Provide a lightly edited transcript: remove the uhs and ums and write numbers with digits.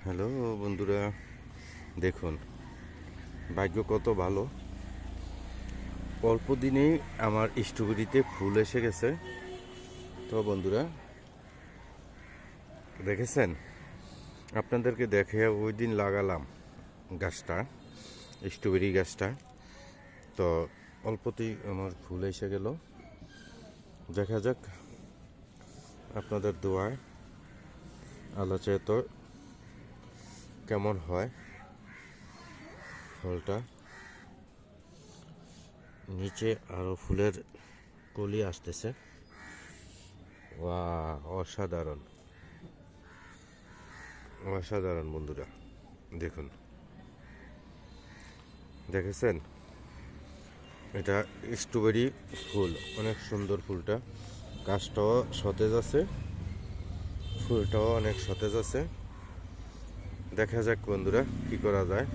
Hello বন্ধুরা, দেখুন ভাগ্য কত ভালো। অল্প দিনেই আমার স্ট্রবেরিতে ফুল এসে গেছে। তো বন্ধুরা দেখেছেন, আপনাদেরকে দেখে ওই দিন লাগালাম গাছটা, স্ট্রবেরি গাছটা। তো অল্পতেই আমার ফুল এসে গেল। দেখা যাক আপনাদের দোয়ায়, আল্লাহ চাহে তো কেমন হয় ফলটা। নিচে আরো ফুলের কলি আসতেছে। ওয়া, অসাধারণ অসাধারণ বন্ধুরা, দেখুন দেখেছেন, এটা স্ট্রবেরি ফুল, অনেক সুন্দর ফুলটা। গাছটাও সতেজ আছে, ফুলটাও অনেক সতেজ আছে। দেখা যাক বন্ধুরা কি করা যায়।